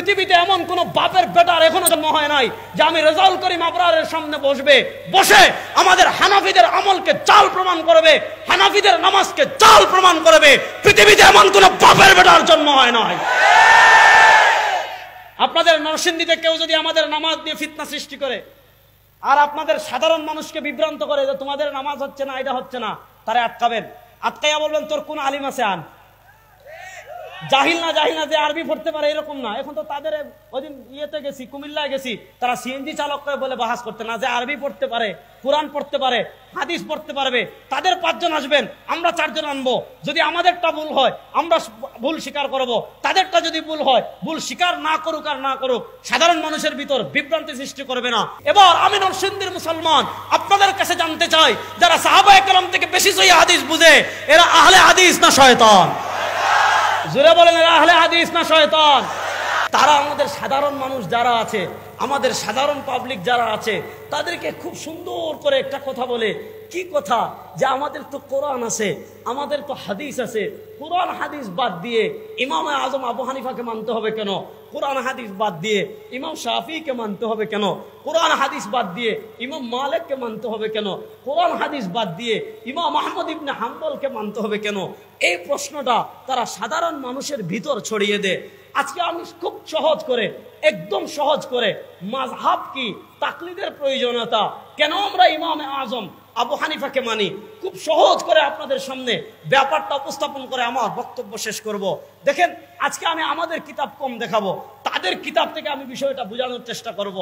পৃথিবীতে এমন কোন বাপের বেটার এখনো জন্ম হয় নাই যে আমি রেজাউল করিম আবরারের সামনে বসে আমাদের হানাফিদের আমলকে জাল প্রমাণ করবে, হানাফিদের নামাজকে জাল প্রমাণ করবে। পৃথিবীতে এমন কোন বাপের বেটার জন্ম হয় নাই। আপনাদের নরসিংদীতে কেউ যদি আমাদের নামাজ নিয়ে ফিতনা সৃষ্টি করে আর আপনাদের সাধারণ মানুষকে বিভ্রান্ত করে যে তোমাদের নামাজ হচ্ছে না, এটা হচ্ছে না, তারা আটকাবেন। আটকাইয়া বলবেন তোর কোন আলিম আছে আন। জাহিল না যে আরবি পড়তে পারে এরকম না। এখন তো তাদের ওইদিন ইয়েতে গেছি, কুমিল্লায় গেছি, তারা সিএনজি চালক করে বলে বাহাস করতে না যে আরবি পড়তে পারে, কোরআন পড়তে পারে, হাদিস পড়তে পারবে, তাদের 5 জন আসবেন, আমরা 4 জন আনবো। যদি আমাদেরটা ভুল হয় আমরা ভুল স্বীকার করব, তাদেরটা যদি ভুল হয় ভুল স্বীকার না করুক আর না করুক, সাধারণ মানুষের ভিতর বিভ্রান্তি সৃষ্টি করবে না। এবার আমি নরসিংদীর মুসলমান আপনাদের কাছে জানতে চাই, যারা সাহাবায়ে কেরাম থেকে বেশি সহিহ হাদিস বুঝে এরা আহলে হাদিস না শয়তান? জোরে বলেন, এরা আহলে হাদিস না শয়তান? তারা আমাদের সাধারণ মানুষ যারা আছে, আমাদের সাধারণ পাবলিক যারা আছে, তাদেরকে খুব সুন্দর করে একটা কথা বলে। কি কথা? যে আমাদের তো কোরআন আছে, আমাদের তো হাদিস আছে, কোরআন হাদিস বাদ দিয়ে ইমাম আজম আবু হানিফাকে মানতে হবে কেন? কোরআন হাদিস বাদ দিয়ে ইমাম শাফিকে মানতে হবে কেন? কোরআন হাদিস বাদ দিয়ে ইমাম মালিককে মানতে হবে কেন? কোরআন হাদিস বাদ দিয়ে ইমাম আহমদ ইবনে হাম্বলকে মানতে হবে কেন? এই প্রশ্নটা তারা সাধারণ মানুষের ভিতর ছড়িয়ে দেয়। আজকে আমি খুব সহজ করে, একদম সহজ করে, মাযহাব কি, তাকলিদের প্রয়োজনীয়তা, কেন আমরা ইমাম আজম আবু হানিফাকে মানি, খুব সহজ করে আপনাদের সামনে ব্যাপারটা উপস্থাপন করে আমার বক্তব্য শেষ করব। দেখেন, আজকে আমি আমাদের কিতাব কম দেখাবো, তাদের কিতাব থেকে আমি বিষয়টা বোঝানোর চেষ্টা করব।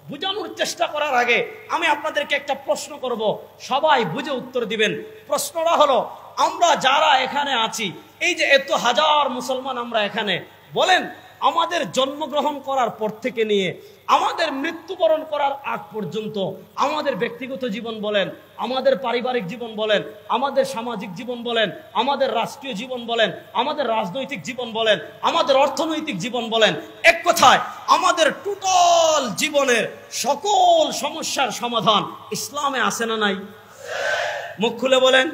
বোঝানোর চেষ্টা করার আগে আমি আপনাদেরকে একটা প্রশ্ন করব, সবাই বুঝে উত্তর দিবেন। প্রশ্নটা হলো, আমরা যারা এখানে আছি, এই যে এত হাজার মুসলমান আমরা এখানে, বলেন আমাদের জন্মগ্রহণ করার পর থেকে নিয়ে আমাদের মৃত্যুবরণ করার আগ পর্যন্ত আমাদের ব্যক্তিগত জীবন বলেন, আমাদের পারিবারিক জীবন বলেন, আমাদের সামাজিক জীবন বলেন, আমাদের রাষ্ট্রীয় জীবন বলেন, আমাদের রাজনৈতিক জীবন বলেন, আমাদের অর্থনৈতিক জীবন বলেন, এক কথায় আমাদের টোটাল জীবনের সকল সমস্যার সমাধান ইসলামে আছে না নাই? মুখ খুলে বলেন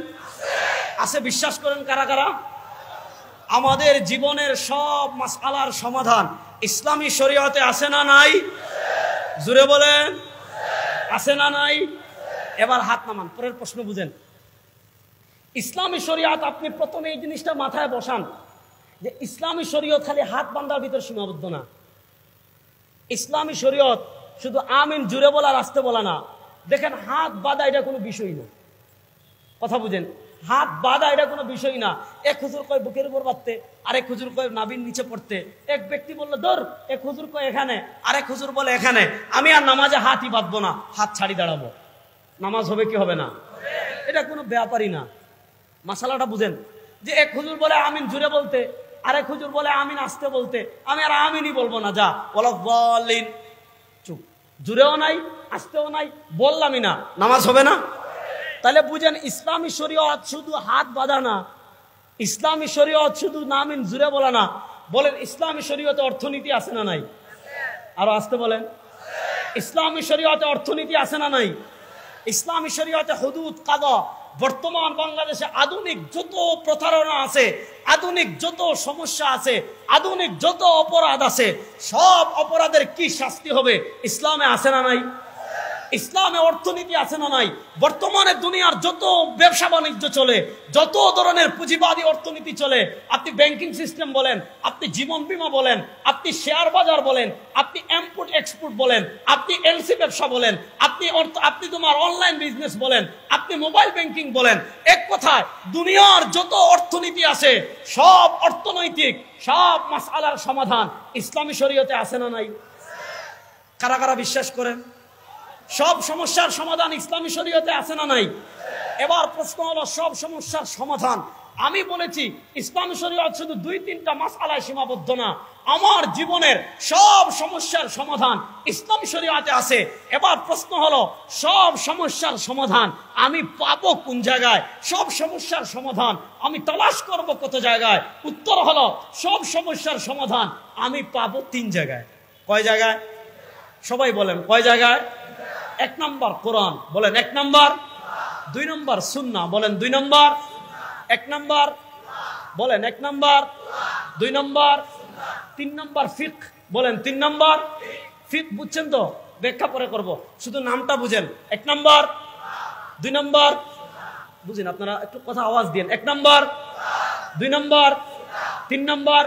আছে। বিশ্বাস করেন কারা কারা? আমাদের জীবনের সব মাসআলার সমাধান ইসলামী শরীয়তে আছে না নাই? জোরে বলেন আছে না নাই? এবার হাত নামান, পরের প্রশ্ন বুঝেন। ইসলামী শরীয়ত, আপনি প্রথমে এই জিনিসটা মাথায় বসান যে ইসলামী শরীয়ত খালি হাত বাঁধার ভিতর সীমাবদ্ধ না। ইসলামী শরীয়ত শুধু আমিন জুড়ে বলা, আসতে বলা না। দেখেন, হাত বাঁধা এটা কোনো বিষয় না। কথা বুঝেন, হাত বাঁধা এটা কোনো বিষয় না। এক হুজুর কয় বুকের উপর বাঁধতে, আরেক হুজুর কয় নাভির নিচে পড়তে, এক ব্যক্তি বললো ধর, এক হুজুর কয় এখানে, আরেক হুজুর বলে এখানে। আমি আর নামাজে হাতই বাঁধবো না, হাত ছাড়ি দাঁড়াবো। নামাজ হবে কি হবে না? এটা কোনো ব্যাপারই না। মাসালাটা বুঝেন যে এক হুজুর বলে আমিন জুড়ে বলতে, আরেক হুজুর বলে আমিন আসতে বলতে, আমি আর আমিনই বলবো না, যা বলো বলিন, চুপ। জুড়েও নাই, আসতেও নাই, বললামই না, নামাজ হবে না। তাহলে বুঝেন, ইসলামী শরীয়ত শুধু হাত বাঁধা না, ইসলামী শরীয়ত শুধু নামিন জুড়ে বলা না। বলেন, ইসলামী শরীয়তে অর্থনীতি আছে না নাই? আরো আসতে বলেন, ইসলামী শরীয়তে অর্থনীতি আছে না নাই? ইসলামী শরীয়তে হুদুদ কাদা। বর্তমান বাংলাদেশে আধুনিক যত প্রতারণা আছে, আধুনিক যত সমস্যা আছে, আধুনিক যত অপরাধ আছে, সব অপরাধের কি শাস্তি হবে ইসলামে আছে না নাই? ইসলামে অর্থনীতি আছে না নাই? বর্তমানে দুনিয়ার যত ব্যবসা বাণিজ্য চলে, যত ধরনের পুঁজিবাদী অর্থনীতি চলে, আপনি ব্যাংকিং সিস্টেম বলেন, আপনি জীবন বীমা বলেন, আপনি শেয়ার বাজার বলেন, আপনি ইম্পোর্ট এক্সপোর্ট বলেন, আপনি এলসি ব্যবসা বলেন, আপনি তোমার অনলাইন বিজনেস বলেন, আপনি মোবাইল ব্যাংকিং বলেন, এক কথায় দুনিয়ার যত অর্থনীতি আছে, সব অর্থনৈতিক সব মাসআলার সমাধান ইসলামী শরীয়তে আছে না নাই? কারা কারা বিশ্বাস করেন সব সমস্যার সমাধান ইসলামী শরীয়তে আছে না নাই? এবার প্রশ্ন হলো, সব সমস্যার সমাধান আমি বলেছি ইসলামী শরীয়ত শুধু 2-3টা মাসআলায় সীমাবদ্ধ না। আমার জীবনের সব সমস্যার সমাধান ইসলামী শরীয়তে আছে। এবার প্রশ্ন হলো, সব সমস্যার সমাধান আমি পাবো কোন জায়গায়? সব সমস্যার সমাধান আমি তালাশ করব কত জায়গায়? উত্তর হলো, সব সমস্যার সমাধান আমি পাবো 3 জায়গায়। কয় জায়গায়? সবাই বলেন কয় জায়গায়? 1 নম্বর কোরআন, বলেন 1 নম্বর। 2 নম্বর সুন্নাহ, বলেন 2 নম্বর। 1 নম্বর বলেন 1 নম্বর, 2 নম্বর, 3 নম্বর ফিকহ, বলেন 3 নাম্বার ফিক বুঝছেন তো? ব্যাখ্যা পরে করব, শুধু নামটা বুঝেন। 1 নাম্বার, 2 নাম্বার বুঝেন, আপনারা একটু কথা আওয়াজ দিন। 1 নাম্বার, 2 নাম্বার, 3 নাম্বার।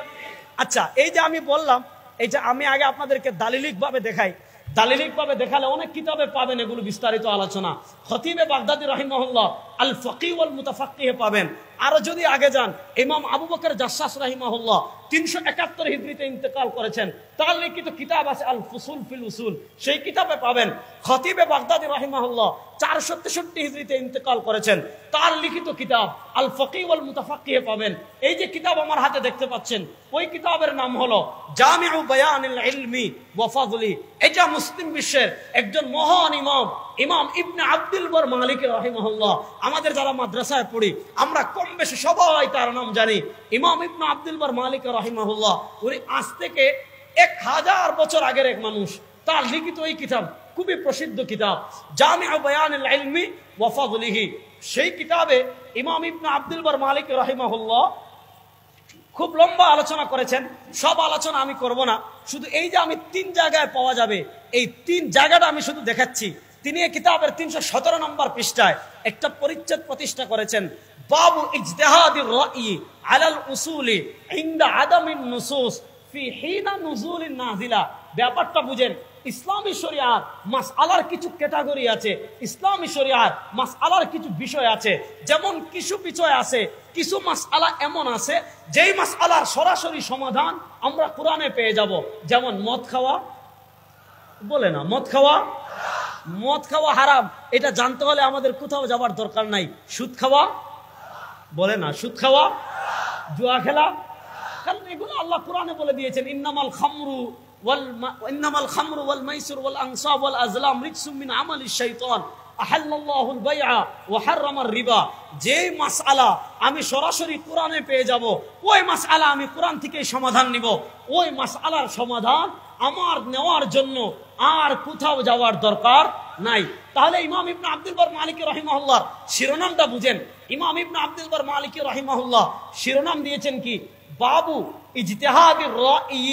আচ্ছা, এই যে আমি বললাম, এই যে আমি আগে আপনাদেরকে দালিলিক ভাবে দেখাই, দালিলিক ভাবে দেখালে অনেক কিতাবে পাবেন এগুলো বিস্তারিত আলোচনা। খতিবে বাগদাদি রাহিমাহুল্লাহ আল ফাকিহ ওয়াল মুতাফাক্কিহে পাবেন। আরো যদি আগে যান, ইমাম আবু বকর জাসসাস রাহিমাহুল্লাহ 371 হিজরিতে ইন্তেকাল করেছেন, তার লিখিত কিতাব আছে আল ফুসুল ফিল উসুল, সেই কিতাবে পাবেন। খতিবে বাগদাদি রাহিমাহুল্লাহ 463 হিজরিতে ইন্তেকাল করেছেন, তার লিখিত কিতাব আল ফাকিহ ওয়াল মুতাফাক্কিহে পাবেন। এই যে কিতাব আমার হাতে দেখতে পাচ্ছেন, ওই কিতাবের নাম হলো জামিউ বায়ানিল ইলমি ওয়া ফাদলি। এটা মুসলিম বিশ্বের একজন মহান ইমাম, ইমাম ইবনে আব্দুল বার মালিকি রাহিমাহুল্লাহ। আমাদের যারা মাদ্রাসায় পড়ি আমরা কম বেশি সবাই তার নাম জানি, ইমাম ইবনে আব্দুল বার মালিকি রাহিমাহুল্লাহ। উনি আজ থেকে 1000 বছর আগের এক মানুষ। তার লিখিত এই কিতাব খুবই প্রসিদ্ধ কিতাব জামিউ বায়ানিল ইলমি ওয়া ফাদলিহি। সেই কিতাবে ইমাম ইবনে আব্দুল বার মালিকি রাহিমাহুল্লাহ খুব লম্বা আলোচনা করেছেন। সব আলোচনা আমি করব না, শুধু এই যে আমি 3 জায়গায় পাওয়া যাবে, এই 3 জায়গাটা আমি শুধু দেখাচ্ছি। তিনি এই কিতাবের 317 নম্বর পৃষ্ঠায় একটা পরিচ্ছেদ প্রতিষ্ঠা করেছেন, বাবু ইজতিহাদির রাই আলাল উসুলি ইনদা আদামিন নুসুস ফি হিনা নুজুলিন নাজিলা। ব্যাপারটা বুঝেন, ইসলামী শরিয়ার মাসআলার কিছু ক্যাটাগরি আছে, ইসলামী শরিয়ার মাসআলার কিছু বিষয় আছে। যেমন কিছু বিষয় আছে, কিছু মাসআলা এমন আছে যেই মাসআলার সরাসরি সমাধান আমরা কোরআনে পেয়ে যাব। যেমন মদ খাওয়া, বলে না মদ খাওয়া, মদ খাওয়া হারাম, এটা জানতে হলে আমাদের কোথাও যাবার দরকার নাই। সুদ খাওয়া, বলে না সুদ খাওয়া, জুয়া খেলা, কারণ এগুলো আল্লাহ কোরআনে বলে দিয়েছেন, ইন্নামাল খামরু ওয়াল মাইসির ওয়াল আনসাব ওয়াল আজলাম রিজসুম মিন আমালিশ শাইতান আহাল্লাল্লাহুল বাইআ ওয়া হাররামার রিবা। যেই মাসআলা আমি সরাসরি কোরআনে পেয়ে যাব, ওই মাসআলা আমি কোরআন থেকেই সমাধান নিব। ওই মাসআলার সমাধান আমার নেওয়ার জন্য আর কোথাও যাওয়ার দরকার নাই। তাহলে ইমাম ইবনে আব্দুল বার মালিকি রাহিমাহুল্লাহ শিরোনামটা বুঝেন। ইমাম ইবনে আব্দুল বার মালিকি রাহিমাহুল্লাহ শিরোনাম দিয়েছেন কি, বাবু ইজতিহাদির রাই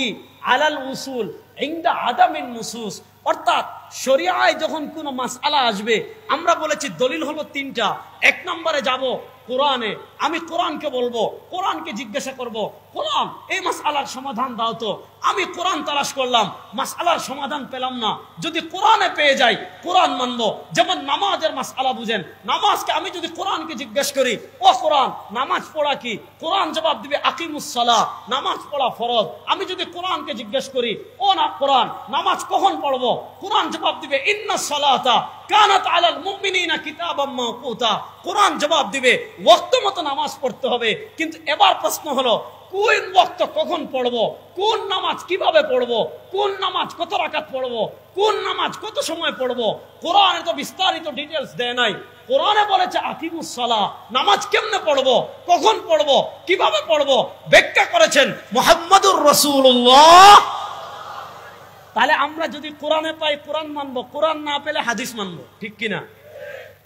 আলাল উসুল ইনদা আদামিন নুসুস। অর্থাৎ শরিয়ায় যখন কোনো মাসআলা আসবে, আমরা বলেছি দলিল হলো 3টা। 1 নম্বরে যাব কোরআনে, আমি কোরআনকে বলবো, কোরআনকে জিজ্ঞাসা করব, কোরআন এই মাসআলার সমাধান দাও তো। আমি কোরআন তালাশ করলাম, মাসআলার সমাধান পেলাম না, যদি কোরআনে পেয়ে যাই কোরআন মানবো। যেমন নামাজের মাসআলা বুঝেন, নামাজকে আমি যদি কোরআনকে জিজ্ঞেস করি, ও কোরআন নামাজ পড়া কি, কোরআন জবাব দিবে আকিমুস সালাহ, নামাজ পড়া ফরজ। আমি যদি কোরআনকে জিজ্ঞেস করি, ও না কোরআন নামাজ কখন পড়বো, কোরআন জবাব দিবে ইন্নাস সালাতা কানাত আলাল মুমিনিনা কিতাবাম মাওকুতা। কোরআন জবাব দিবে ওয়াক্ত মতো নামাজ পড়তে হবে। কিন্তু এবার প্রশ্ন হলো, কোন ওয়াক্ত কখন পড়বো, কোন নামাজ কিভাবে পড়বো, কোন নামাজ কত রাকাত পড়বো, কোন নামাজ কত সময় পড়বো? কোরআনে তো বিস্তারিত ডিটেইলস দেয় নাই। কোরআনে বলেছে আকিমুস সালাহ, নামাজ কেমনে পড়বো, কখন পড়বো, কিভাবে পড়বো, ব্যাখ্যা করেছেন মুহাম্মাদুর রাসূলুল্লাহ। তাহলে আমরা যদি কোরআনে পাই কোরআন মানবো, কোরআন না পেলে হাদিস মানবো, ঠিক কিনা?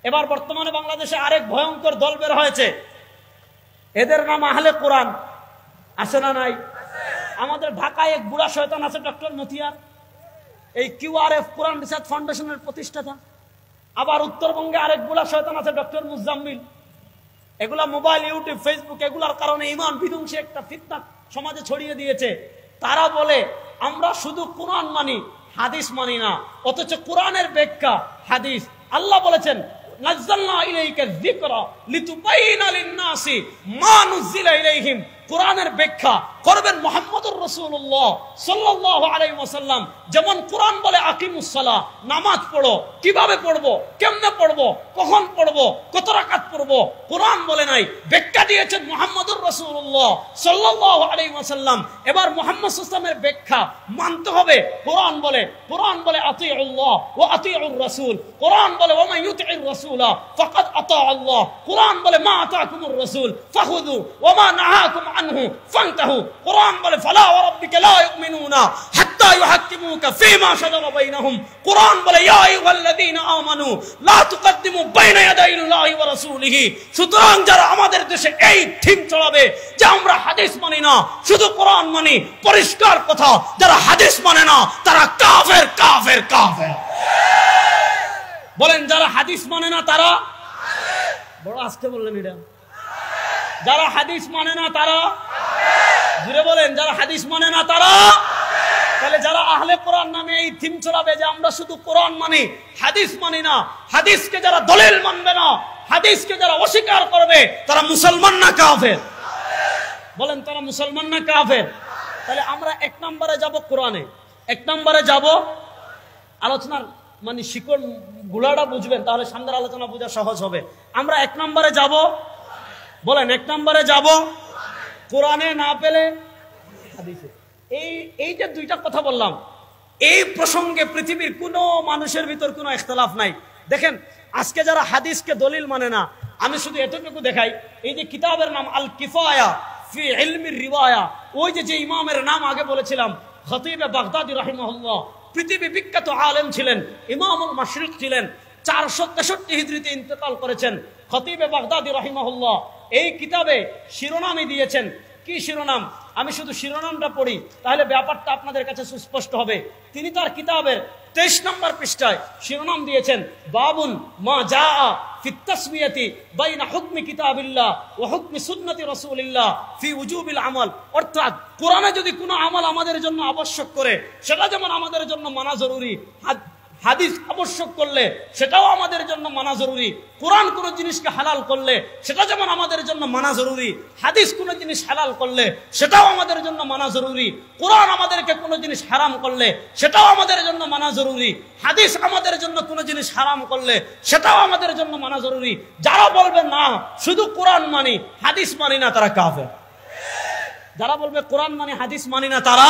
এবার বর্তমানে বাংলাদেশে আরেক ভয়ঙ্কর দল বের হয়েছে, এদের নাম আহলে কোরআন। আছে না নাই? আমাদের ঢাকায় এক বুড়া শয়তান আছে ডক্টর মতিয়ার, এই কিউআরএফ কোরআন রিসার্চ ফাউন্ডেশনের প্রতিষ্ঠাতা। আবার উত্তরবঙ্গে আরেক বুড়া শয়তান আছে ডক্টর মুজাম্মিল। এগুলা মোবাইল, ইউটিউব, ফেসবুক এগুলার কারণে ইমান বিধ্বংসী একটা ফিতনা সমাজে ছড়িয়ে দিয়েছে। তারা বলে আমরা শুধু কোরআন মানি, হাদিস মানি না, অথচ কোরআনের ব্যাখ্যা হাদিস। আল্লাহ বলেছেন নাজ্জালনা ইলাইকা যিকরা লিতুবাইয়িনা লিন-নাসি মা নুযিলা ইলাইহিম। কোরআনের ব্যাখ্যা করবেন মুহাম্মদুর রাসূলুল্লাহ সাল্লাল্লাহু আলাইহি ওয়াসাল্লাম। যেমন কোরআন বলে আকিমুস সালাহ, নামাজ পড়ো, কিভাবে পড়বো, কেমনে পড়বো, কখন পড়বো, কত রাকাত পড়বো, কোরআন বলে নাই, ব্যাখ্যা দিয়েছেন মুহাম্মদুর রাসূলুল্লাহ সাল্লাল্লাহু আলাইহি ওয়াসাল্লাম। এবার মুহাম্মদ সাল্লাল্লাহু আলাইহি ওয়াসাল্লামের ব্যাখ্যা মানতে হবে। কোরআন বলে আতিউল্লাহ ওয়া আতিউর রাসূল। কোরআন বলে ওয়া মান ইউতিউর রাসূলা ফাকাদ আতা আল্লাহ। কোরআন বলে মা আতাকুমুর রাসূল ফাখুযু ওয়া মা নাহাকুম আনহু ফান্তাহু। কোরআন বলে ফালা ওয়া রাব্বিকা লা ইউমিনুনা হাত্তা ইউহাক্কিমুকা ফীমা শাজারা বাইনাহুম। কুরআন বলে ইয়া আইয়ুহাল্লাযীনা আমানু লা তুকদ্দিমু বাইনা ইয়াদাইল্লাহি ওয়া রাসূলিহি। সুতরাং যারা আমাদের দেশে এই থিম চলাবে যে আমরা হাদিস মানি না, শুধু কোরআন মানি, পরিষ্কার কথা, যারা হাদিস মানে না তারা কাফের কাফের কাফের। বলেন যারা হাদিস মানে না তারা, বড় আস্তে বললেন এটা, যারা হাদিস মানে না তারা, জুড়ে বলেন যারা হাদিস মানে না তারা। তাহলে যারা আহলে কোরআন নামে এই থিম চলাবে যে আমরা শুধু কোরআন মানি, হাদিস মানি না, হাদিসকে যারা দলিল মানবে না, হাদিসকে যারা অস্বীকার করবে, তারা মুসলমান না কাফের? বলেন তারা মুসলমান না কাফের? তাহলে আমরা এক নম্বরে যাব কোরআনে, এক নম্বরে যাব, আলোচনার মানে শিকড় গুলাটা বুঝবেন, তাহলে সামনের আলোচনা বোঝা সহজ হবে। আমরা এক নম্বরে যাব, বলেন এক নম্বরে যাব কোরআনে, না পেলে হাদিসে। এই যে দুইটা কথা বললাম, এই প্রসঙ্গে পৃথিবীর কোনো মানুষের ভিতর কোনো ইখতিলাফ নাই। দেখেন আজকে যারা হাদিসকে দলিল মানে না, আমি শুধু এতটুকু দেখাই, এই যে কিতাবের নাম আল কিফায়া ফি ইলমির রিওয়ায়া, ওই যে ইমামের নাম আগে বলেছিলাম খতিবে বাগদাদি রাহিমাহুল্লাহ, পৃথিবী বিখ্যাত আলেম ছিলেন, ইমামুল মাশরিক ছিলেন, 463 হিজরিতে ইন্তেকাল করেছেন খতিবে বাগদাদি রাহিমাহুল্লাহ। এই কিতাবে শিরোনামই দিয়েছেন, কি শিরোনাম? আমি শুধু শিরোনামটা পড়ি তাহলে ব্যাপারটা আপনাদের কাছে সুস্পষ্ট হবে। তিনি তার কিতাবের 23 নম্বর পৃষ্ঠায় শিরোনাম দিয়েছেন বাবুন মা জাআ ফি তাসমিয়াতি বাইনা হুকমি কিতাবিল্লাহ ওয়া হুকমি সুন্নতি রাসূলিল্লাহ ফি উজুবিল আমাল। অর্থাৎ কোরআনে যদি কোনো আমল আমাদের জন্য আবশ্যক করে, সেটা যেমন আমাদের জন্য মানা জরুরি, হাদিস আবশ্যক করলে সেটাও আমাদের জন্য মানা জরুরি। কোরআন কোন জিনিসকে হালাল করলে সেটা যেমন আমাদের জন্য মানা জরুরি, হাদিস কোন জিনিস হালাল করলে সেটাও আমাদের জন্য মানা জরুরি। কোরআন আমাদেরকে কোন জিনিস হারাম করলে সেটাও আমাদের জন্য মানা জরুরি। হাদিস আমাদের জন্য কোন জিনিস হারাম করলে সেটাও আমাদের জন্য মানা জরুরি। যারা বলবে না শুধু কোরআন মানি হাদিস মানি না, তারা কাফের। যারা বলবে কোরআন মানি হাদিস মানি না, তারা,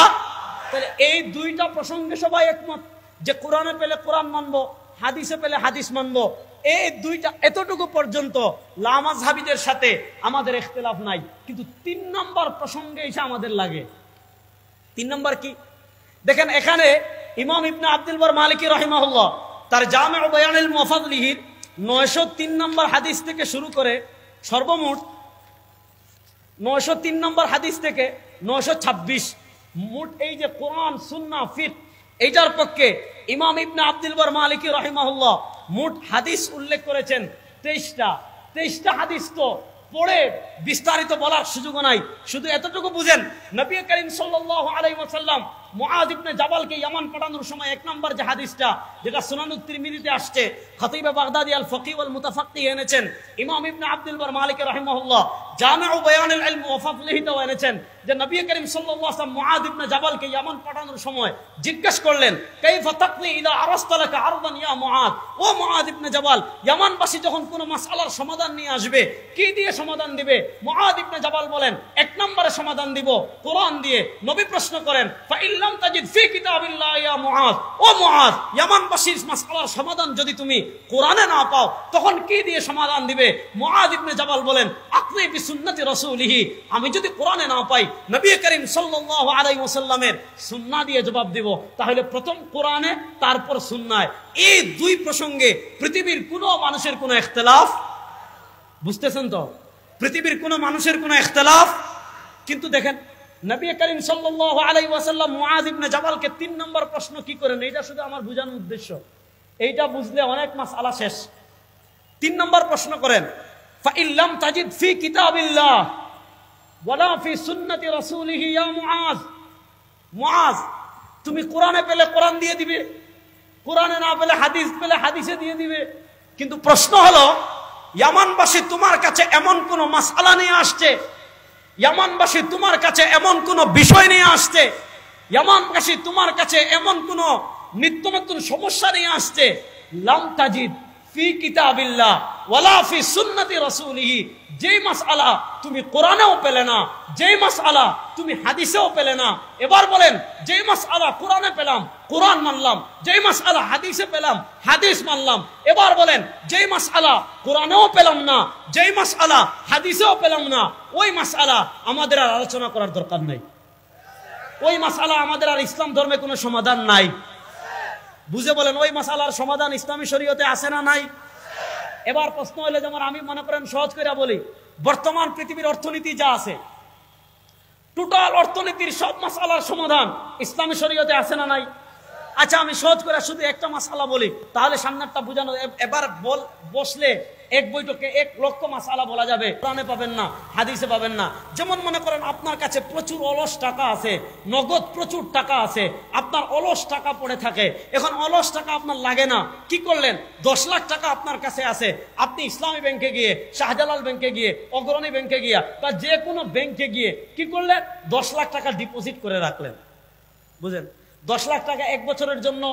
তাহলে এই দুইটা প্রসঙ্গে সবাই একমত যে কোরআনে পেলে কোরআন মানবো, হাদিসে পেলে হাদিস মানবো। এই দুইটা এতটুকু পর্যন্ত লামাযহাবীদের সাথে আমাদের ইখতিলাফ নাই। কিন্তু 3 নম্বর প্রসঙ্গে এসে আমাদের লাগে। 3 নম্বর কি? দেখেন এখানে ইমাম ইবনে আব্দুল বার মালিকি রাহিমাহুল্লাহ তার জামিউ বায়ানুল মুফাদ্দিলিহির 903 নম্বর হাদিস থেকে শুরু করে সর্বমোট 903 নম্বর হাদিস থেকে 926 মোট এই যে কোরআন সুন্নাহ ফিকহ, এইটার পক্ষে ইমাম ইবনে আব্দুল বার মালিকি রাহিমাহুল্লাহ মোট হাদিস উল্লেখ করেছেন 23টা হাদিস তো পড়ে বিস্তারিত বলার সুযোগ নাই। শুধু এতটুকু বুঝেন, নবী করিম সাল্লাল্লাহু আলাইহি ওয়াসাল্লাম মুআয ইবনে জাবালকে ইয়ামান পাঠানোর সময় 1 নম্বর যে হাদিসটা, যেটা সুনানুত তিরমিজিতে আসছে, খতিবে বাগদাদি আল ফকিহ ওয়াল মুতাফাক্কিহ এনেছেন, ইমাম ইবনে আব্দুল বার মালিক রাহিমাহুল্লাহ জামিউ বায়ানুল ইলম ওয়া ফাদলিহিতে এনেছেন যে নবী করিম সাল্লাল্লাহু আলাইহি ওয়াসাল্লাম মুআয ইবনে জাবালকে ইয়ামান পাঠানোর সময় জিজ্ঞেস করলেন, কাইফা তাকলি ইদা আরাসতা লাকা আরদান ইয়া মুআয, ও মুআয ইবনে জাবাল, ইয়ামানবাসী যখন কোনো মাসআলার সমাধান নিয়ে আসবে কি দিয়ে সমাধান দিবে? মুআয ইবনে জাবাল বলেন 1 নম্বরে সমাধান দিব কোরআন দিয়ে। নবী প্রশ্ন করেন, ফা ইল্লাম তাজিদ ফি কিতাবিল্লাহ ইয়া মুআয, ও মুআয, ইয়ামানবাসীর মাসআলার সমাধান যদি তুমি কোরআনে না পাও তখন কি দিয়ে সমাধান দিবে? মুআয ইবনে জাবাল বলেন, আকরি বিসুন্নতি রাসূলিহি, আমি যদি কোরআনে না পাই নবী করিম সাল্লাল্লাহু আলাইহি ওয়াসাল্লামের সুন্নাহ দিয়ে জবাব দেব। তাহলে প্রথম কোরআনে, তারপর সুন্নাহ। এই দুই প্রসঙ্গে পৃথিবীর কোনো মানুষের কোনো ইখতিলাফ, বুঝতেছেন তো? পৃথিবীর কোনো মানুষের কোনো ইখতিলাফ। কিন্তু দেখেন নবী করিম সাল্লাল্লাহু আলাইহি ওয়াসাল্লাম মুআয ইবনে জাবালকে 3 নম্বর প্রশ্ন কি করেন, এইটা শুধু আমার বোঝানোর উদ্দেশ্য, এইটা বুঝলে অনেক মাসআলা শেষ। 3 নম্বর প্রশ্ন করেন, ফা ইল্লাম তাজিদ ফি কিতাবিল্লাহ ওয়ালা ফি সুন্নতি রাসূলিহি ইয়া মুআয, মুআয তুমি কোরআনে পেলে কোরআন দিয়ে দিবে, কোরআনে না পেলে হাদিস পেলে হাদিসে দিয়ে দিবে। কিন্তু প্রশ্ন হলো, ইয়ামানবাসী তোমার কাছে এমন কোন মাসআলা নিয়ে আসছে, ইয়ামানবাসী তোমার কাছে এমন কোন বিষয় নিয়ে আসছে, ইয়ামানবাসী তোমার কাছে এমন কোন নিত্য নতুন সমস্যা নিয়ে আসছে, লাম তাজিদ ফি কিতাবিল্লাহ ওয়ালা ফি সুন্নতি রাসূলিহি, যেই মাসআলা তুমি কোরআনেও পেলে না, যেই মাসআলা তুমি হাদিসেও পেলে না। এবার বলেন, যেই মাসআলা কোরআনে পেলাম কোরআন মানলাম, যেই মাসআলা হাদিসে পেলাম হাদিস মানলাম। এবার বলেন, যেই মাসআলা কোরআনেও পেলাম না, যেই মাসআলা হাদিসেও পেলাম না, ওই মাসআলা আমাদের আর আলোচনা করার দরকার নাই। ওই মাসালা আমাদের আর ইসলাম ধর্মে কোনো সমাধান নাই। বুঝে বলেন, ওই মাসালার সমাধান ইসলামী শরীয়তে আছে না নাই? এবার প্রশ্ন হলো, যেমন আমি মনে করেন সহজ করে বলি, বর্তমান পৃথিবীর অর্থনীতি যা আছে, টোটাল অর্থনীতির সব মাসালার সমাধান ইসলামী শরীয়তে আছে না নাই? আচ্ছা, আমি সহজ করে শুধু একটা মাসালা বলি, তাহলে সামনেরটা বুঝানো। এবার বসলে এক বৈঠকে 1 লক্ষ মাসালা বলা যাবে, কোরআনে পাবেন না, হাদিসে পাবেন না। যেমন মনে করেন আপনার কাছে প্রচুর অলস টাকা আছে, নগদ প্রচুর টাকা আছে, আপনার অলস টাকা পড়ে থাকে। এখন অলস টাকা আপনার লাগে না, কি করলেন? 10 লাখ টাকা আপনার কাছে আছে, আপনি ইসলামী ব্যাংকে গিয়ে, শাহজালাল ব্যাংকে গিয়ে, অগ্রণী ব্যাংকে গিয়ে বা যে কোনো ব্যাংকে গিয়ে কি করলেন? 10 লাখ টাকা ডিপোজিট করে রাখলেন। বুঝেন? 10 লাখ টাকা 1 বছরের জন্য,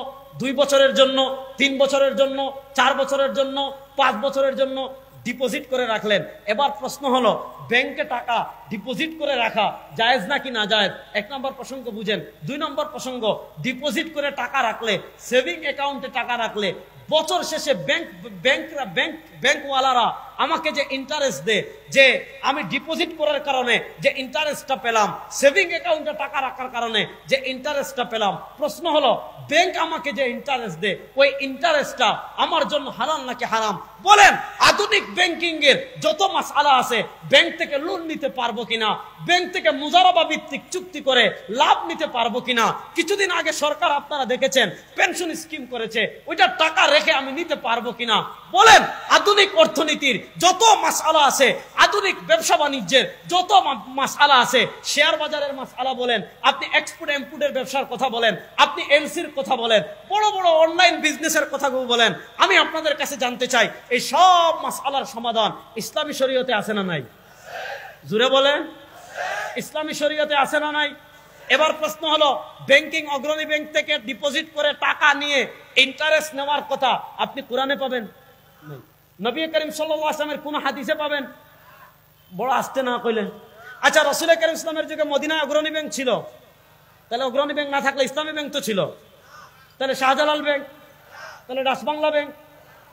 2 বছরের জন্য, 3 বছরের জন্য, 4 বছরের জন্য, 5 বছরের জন্য ডিপোজিট করে রাখলেন। এবার প্রশ্ন হলো, ব্যাংকে টাকা ডিপোজিট করে রাখা জায়েজ নাকি না জায়েজ? 1 নম্বর প্রসঙ্গ বুঝেন। 2 নম্বর প্রসঙ্গ, ডিপোজিট করে টাকা রাখলে, সেভিং অ্যাকাউন্টে টাকা রাখলে বছর শেষে ব্যাংকওয়ালারা আমাকে যে ইন্টারেস্ট দেয়, যে আমি ডিপোজিট করার কারণে যে ইন্টারেস্টটা পেলাম, সেভিং অ্যাকাউন্টে টাকা রাখার কারণে যে ইন্টারেস্টটা পেলাম, প্রশ্ন হলো ব্যাংক আমাকে যে ইন্টারেস্ট দেয়, ওই ইন্টারেস্টটা আমার জন্য হালাল নাকি হারাম? বলেন, আধুনিক ব্যাংকিং এর যত মাসআলা আছে, ব্যাংক থেকে লোন নিতে পারবো কিনা, ব্যাংক থেকে মুজারাবা ভিত্তিক চুক্তি করে লাভ নিতে পারবো কিনা? কিছুদিন আগে সরকার, আপনারা দেখেছেন, পেনশন স্কিম করেছে, ওইটা টাকা রেখে আমি নিতে পারবো কিনা? বলেন, আধুনিক অর্থনীতির যত মাসআলা আছে, আধুনিক ব্যবসা বাণিজ্যের যত মাসআলা আছে, শেয়ার বাজারের মাসআলা বলেন, আপনি এক্সপোর্ট ইম্পোর্টের ব্যবসার কথা বলেন, আপনি এলসির কথা বলেন, বড় বড় অনলাইন বিজনেসের কথা বলেন, আমি আপনাদের কাছে জানতে চাই, এই সব মাসআলার সমাধান ইসলামী শরীয়তে আছে না নাই? জুড়ে বলেন, ইসলামী শরীয়তে আছে না নাই? এবার প্রশ্ন হলো, ব্যাংকিং, অগ্রণী ব্যাংক থেকে ডিপোজিট করে টাকা নিয়ে ইন্টারেস্ট নেওয়ার কথা আপনি কোরআনে পাবেন? নবী করিম সাল্লাল্লাহু আলাইহি ওয়াসাল্লামের কোন হাদিসে পাবেন? বড় আসতে না কইলেন। আচ্ছা, রাসূল করিম ইসলামের যুগে মদিনায় অগ্রণী ব্যাংক ছিল, তাহলে অগ্রণী ব্যাংক না থাকলে ইসলামী ব্যাংক তো ছিল, তাহলে শাহজালাল ব্যাংক, তাহলে ডাচ বাংলা ব্যাংক,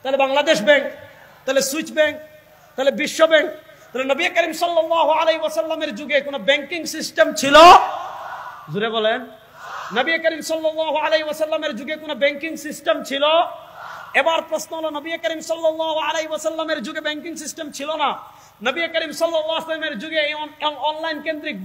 তাহলে বাংলাদেশ ব্যাংক, তাহলে সুইচ ব্যাংক, তাহলে বিশ্ব ব্যাংক। তাহলে নবী করিম সাল্লাল্লাহু আলাইহি ওয়াসাল্লামের যুগে কোন ব্যাংকিং সিস্টেম ছিল? জুড়ে বলেন, নবী করিম সাল্লাল্লাহু আলাইহি ওয়াসাল্লামের যুগে কোন ব্যাংকিং সিস্টেম ছিল? এবার প্রশ্ন হলো, নবী করিম সাল্লাল্লাহু আলাইহি ওয়াসাল্লামের যুগে ব্যাংকিং সিস্টেম ছিল না, নবী করিম সাল্লাল্লাহু আলাইহি ওয়াসাল্লামের যুগে অনলাইন কেন্দ্রিক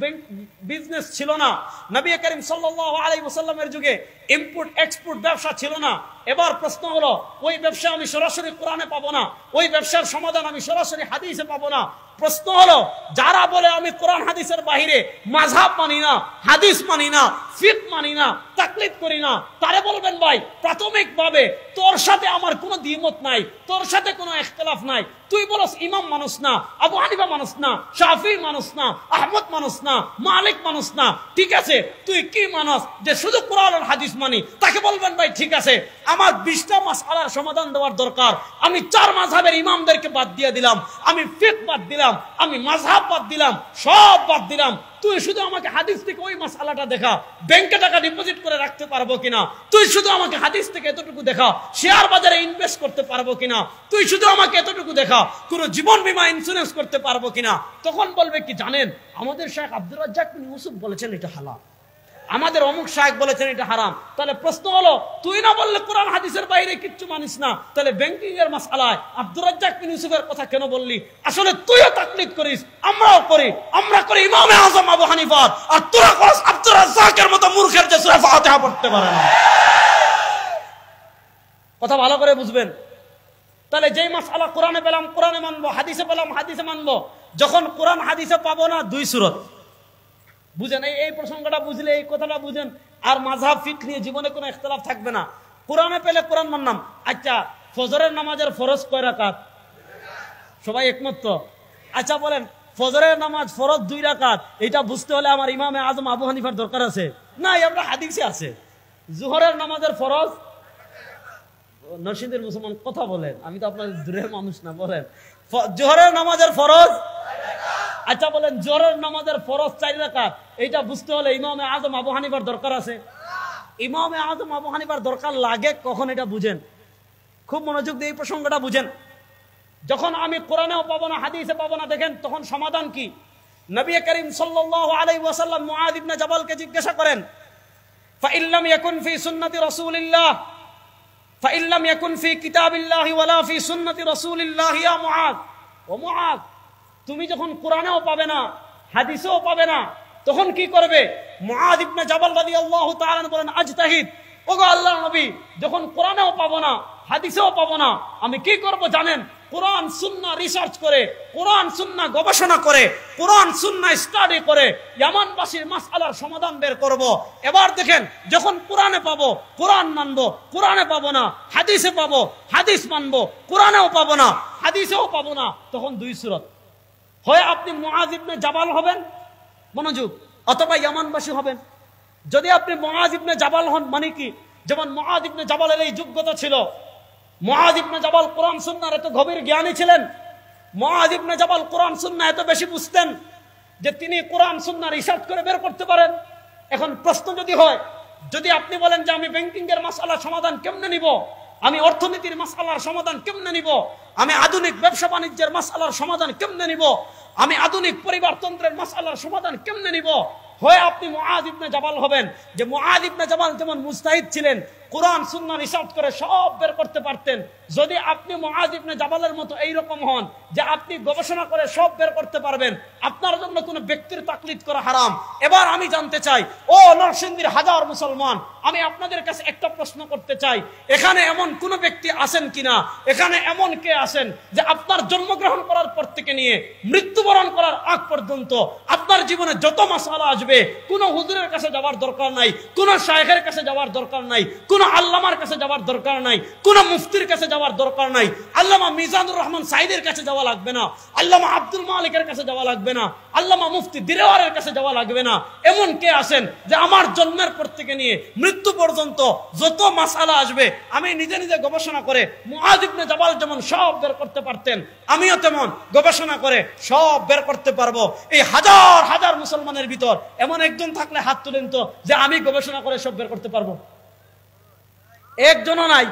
বিজনেস ছিল না, নবী করিম সাল্লাল্লাহু আলাইহি ওয়াসাল্লামের যুগে ইম্পোর্ট এক্সপোর্ট ব্যবসা ছিল না। এবার প্রশ্ন হলো, ওই ব্যবসা আমি সরাসরি কোরআনে পাবো না, ওই ব্যবসার সমাধান আমি সরাসরি হাদিসে পাবো না। প্রশ্ন হলো, যারা বলে আমি কোরআন হাদিসের বাহিরে মাযহাব মানি না, হাদিস মানি না, ফিকহ মানি না, তাকলিদ করি না, তারে বলবেন, ভাই, প্রাথমিকভাবে তোর সাথে আমার কোনো দ্বিমত নাই, তোর সাথে কোনো ইখতিলাফ নাই। তুই বলস ইমাম মানুষ না, আবু হানিফা মানুষ না, শাফি মানুষ না, আহমদ মানুষ না, মালিক মানুষ না, ঠিক আছে, তুই কি মানুষ যে শুধু কোরআন আর হাদিস মানি? তাকে বলবেন, ভাই ঠিক আছে, আমার 20টা মাসআলার সমাধান দেওয়ার দরকার, আমি 4 মাযহাবের ইমামদেরকে বাদ দিয়ে দিলাম, আমি ফিকহ বাদ দিলাম, আমি মাযহাব বাদ দিলাম, সব বাদ দিলাম, তুই শুধু আমাকে হাদিস থেকে ওই মাসআলাটা দেখা, ব্যাংকে টাকা ডিপোজিট করে রাখতে পারবো কিনা, তুই শুধু আমাকে হাদিস থেকে এতটুকু দেখা, শেয়ার বাজারে ইনভেস্ট করতে পারবো কিনা, তুই শুধু আমাকে এতটুকু দেখা, কোন জীবন বীমা ইন্স্যুরেন্স করতে পারবো কিনা। তখন বলবে কি জানেন, আমাদের শেখ আব্দুর রাজ্জাক বিন ইউসুফ বলেছেন এটা হালাল, আমাদের অমুক শায়েখ বলেছেন এটা হারাম। তাহলে প্রশ্ন হলো, তুই না বললে কোরআন হাদিসের বাইরে কিচ্ছু মানিস না, তাহলে ব্যাংকিং এর মাসআলায় আব্দুর রাজ্জাক বিন ইউসুফের কথা কেন বললি? আসলে তুইও তাকলিদ করিস, আমরাও করি, আমরা করি ইমামে আযম আবু হানিফা, আর তোরা করিস আব্দুর রাজ্জাকের মতো মূর্খের যে সূরা ফাতিহা পড়তে পারে না। কথা ভালো করে বুঝবেন। তাহলে যেই মাসআলা কোরআনে পেলাম কোরআনে মানবো, হাদিসে পেলাম হাদিসে মানবো। যখন কোরআন হাদিসে পাবো না, 2 সূরত বুঝেন, এই প্রসঙ্গটা বুঝলে, এই কথাটা বুঝেন, আর মাযহাব ফিকহ নিয়ে জীবনে কোনো ইখতিলাফ থাকবে না। কোরআনে পেলে কোরআন মানলাম। আচ্ছা, ফজরের নামাজের ফরজ কয় রাকাত? সবাই একমত তো? আচ্ছা বলেন, ফজরের নামাজ ফরজ 2 রাকাত, এটা বুঝতে হলে আমার ইমামে আযম আবু হানিফার দরকার আছে? না, আমরা হাদিসে আছে। যোহরের নামাজের ফরজ, নরসিংদীর মুসলমান কথা বলেন, আমি তো আপনাদের দূরের মানুষ না, বলেন যোহরের নামাজের ফরজ। আচ্ছা বলেন, জোহরের নামাজের ফরজ 4 রাকাত, এইটা বুঝতে হলে ইমামে আযম আবু হানিফার দরকার আছে? ইমামে আযম আবু হানিফার দরকার লাগে কখন? এটা বুঝেন, খুব মনোযোগ দিয়ে এই প্রসঙ্গটা বুঝেন। যখন আমি কোরআনেও পাবো না, হাদিসে পাবো না, দেখেন তখন সমাধান কি? নবী করিম সাল্লাল্লাহু আলাইহি ওয়াসাল্লাম মুআয ইবনে জাবালকে জিজ্ঞাসা করেন, ফাইন লাম ইয়াকুন ফি সুন্নতি রাসূলিল্লাহ ফাইন লাম ইয়াকুন ফি কিতাবিল্লাহি ওয়ালা ফি সুন্নতি রাসূলিল্লাহ ইয়া মুআয, ও মুআয, তুমি যখন কোরআনেও পাবে না, হাদিসেও পাবে না, তখন কি করবে? মুআয ইবনে জাবাল রাদিয়াল্লাহু তাআলা বলেন, আজতাহিদ, ওগো আল্লাহর নবী, যখন কোরআনেও পাবো না, হাদিসেও পাবো না, আমি কি করব জানেন? কোরআন সুন্নাহ রিসার্চ করে, কোরআন সুন্নাহ গবেষণা করে, কোরআন সুন্নাহ স্টাডি করে ইয়ামানবাসীর মাসআলার সমাধান বের করব। এবার দেখেন, যখন কোরআনে পাবো, কোরআন মানবো, কোরআনে পাবো না, হাদিসে পাবো, হাদিস মানবো, কোরআনেও পাবো না, হাদিসেও পাবো না, তখন দুই সুরত, হয় আপনি মুআয ইবনে জাবাল হবেন, মনোযোগ, অথবা ইয়ামানবাসী হবেন। যদি আপনি মুআয ইবনে জাবাল হন, মানে কি? যেমন মুআয ইবনে জাবালের এই যোগ্যতা ছিল, মুআয ইবনে জাবাল কোরআন সুন্নাহর এত গভীর জ্ঞানী ছিলেন, মুআয ইবনে জাবাল কোরআন সুন্নাহ এত বেশি বুঝতেন যে তিনি কোরআন সুন্নাহ রিসার্চ করে বের করতে পারেন। এখন প্রশ্ন যদি হয়, যদি আপনি বলেন যে আমি ব্যাংকিং এর মাসআলার সমাধান কেমনে নিব, আমি অর্থনীতির মাসআলার সমাধান কেমনে নিব, আমি আধুনিক ব্যবসা বাণিজ্যের মাসআলার সমাধান কেমনে নিব, আমি আধুনিক পরিবারতন্ত্রের মাসআলার সমাধান কেমনে নিব, হয় আপনি মুআয ইবনে জাবাল হবেন। যে মুআয ইবনে জাবাল যেমন মুজতাহিদ ছিলেন, কোরআন সুন্নাহ রিসার্চ করে সব বের করতে পারতেন, যদি আপনি মুআয ইবনে জাবালের মতো এইরকম হন যে আপনি গবেষণা করে সব বের করতে পারবেন, আপনার জন্য কোনো ব্যক্তির তাকলিদ করা হারাম। এবার আমি জানতে চাই, ও নরসিংদীর হাজার মুসলমান, আমি আপনাদের কাছে একটা প্রশ্ন করতে চাই, এখানে এমন কোন ব্যক্তি আছেন কিনা, এখানে এমন কে আছেন যে আপনার জন্মগ্রহণ করার পর থেকে নিয়ে মৃত্যুবরণ করার আগ পর্যন্ত আপনার জীবনে যত মাসআলা আসবে, কোন হুজুরের কাছে যাওয়ার দরকার নাই, কোন শায়েখের কাছে যাওয়ার দরকার নাই, কোন আল্লামার কাছে যাওয়ার দরকার নাই, কোন মুফতির কাছে যাওয়ার দরকার নাই, আল্লামা মিজানুর রহমান সাইদের কাছে যাওয়া লাগবে না, আল্লামা আব্দুল মালিকের কাছে যাওয়া লাগবে না, আল্লামা মুফতি দিলওয়ারের কাছে যাওয়া লাগবে না। এমন কে আছেন যে আমার জন্মের পর থেকে নিয়ে মৃত্যু পর্যন্ত যত মাসআলা আসবে আমি নিজে নিজে গবেষণা করে, মুআয ইবনে জাবাল যেমন সব বের করতে পারতেন, আমিও তেমন গবেষণা করে সব বের করতে পারবো। এই হাজার হাজার মুসলমানের ভিতর এমন একজন থাকলে হাত তুলেন তো যে আমি গবেষণা করে সব বের করতে পারবো। একজনও নাই।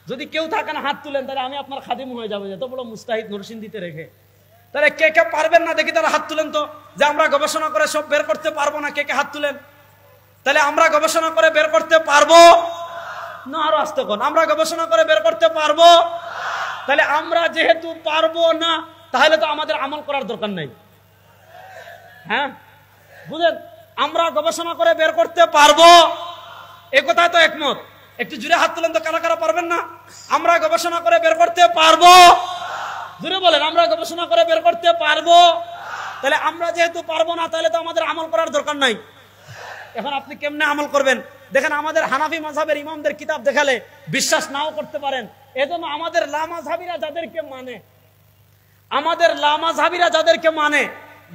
যদি কেউ থাকে না হাত তুলেন, তাহলে আমি আপনার খাদিম হয়ে যাবো, এত বড় মুস্তাহিদ নরসিংদীতে রেখে। তাহলে কে কে পারবেন না দেখি, তারা হাত তুলেন তো, যে আমরা গবেষণা করে সব বের করতে পারবো না, কে কে হাত তুলেন। তাহলে আমরা গবেষণা করে বের করতে পারবো না, আরো আসতে কোন, আমরা গবেষণা করে বের করতে পারবো। তাহলে আমরা যেহেতু পারবো না, তাহলে তো আমাদের আমল করার দরকার নাই। হ্যাঁ বুঝেন, আমরা গবেষণা করে বের করতে পারবো, এ কথায় তো একমত। একটু জুড়ে হাত তুলেন তো, কারা কারা পারবেন না? আমরা গবেষণা করে বের করতে পারবো, জুড়ে বলেন, আমরা গবেষণা করে বের করতে পারবো। তাহলে আমরা যেহেতু পারবো না, তাহলে তো আমাদের আমল করার দরকার নাই। এখন আপনি কেমনে আমল করবেন? দেখেন, আমাদের হানাফি মাযহাবের ইমামদের কিতাব দেখালে বিশ্বাস নাও করতে পারেন। এজন্য আমাদের লামাযহাবিরা যাদেরকে মানে, আমাদের লামাযহাবিরা যাদেরকে মানে,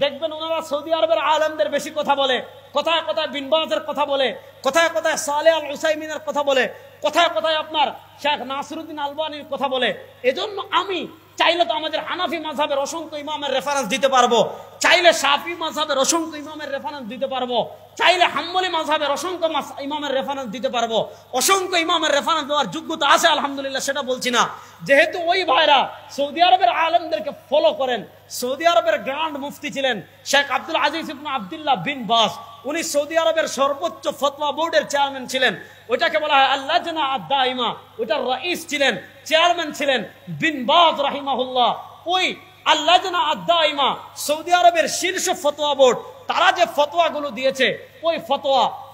দেখবেন ওনারা সৌদি আরবের আলেমদের বেশি কথা বলে, কথায় কথায় বিন বাজের কথা বলে, কথায় কথায় সালেহ আল উসাইমিনের কথা বলে, কথায় কথায় আপনার শেখ নাসিরউদ্দিন আলবানির কথা বলে। এজন্য আমি চাইলে তো আমাদের হানাফি মাযহাবের অসংখ্য ইমামের রেফারেন্স দিতে পারবো, চাইলে শাফি মাযহাবের অসংখ্য ইমামের রেফারেন্স দিতে পারবো, চাইলে হাম্বলি মাযহাবের অসংখ্য ইমামের রেফারেন্স দিতে পারবো। অসংখ্য ইমামের রেফারেন্স দেওয়ার যোগ্যতা আছে আলহামদুলিল্লাহ, সেটা বলছি না। যেহেতু ওই ভাইরা সৌদি আরবের আলেমদেরকে ফলো করেন, সৌদি আরবের গ্র্যান্ড মুফতি ছিলেন শেখ আব্দুল আজিজ ইবনে আব্দুল্লাহ বিন বাস, উনি সৌদি আরবের সর্বোচ্চ ফতোয়া বোর্ডের চেয়ারম্যান ছিলেন, ওইটাকে বলা হয় আল-লাজনা আদ-দাইমা, ওইটার রাইস ছিলেন, চেয়ারম্যান ছিলেন বিন বাজ রাহিমাহুল্লাহ। ওই আল-লাজনা আদ-দাইমা সৌদি আরবের শীর্ষ ফতোয়া বোর্ড, তারা যে ফতোয়াগুলো দিয়েছে, ওই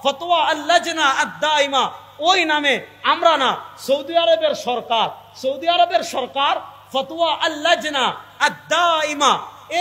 ফতোয়া আল-লাজনা আদ-দাইমা, ওই নামে আমরা না, সৌদি আরবের সরকার ফতোয়া আল-লাজনা আদ-দাইমা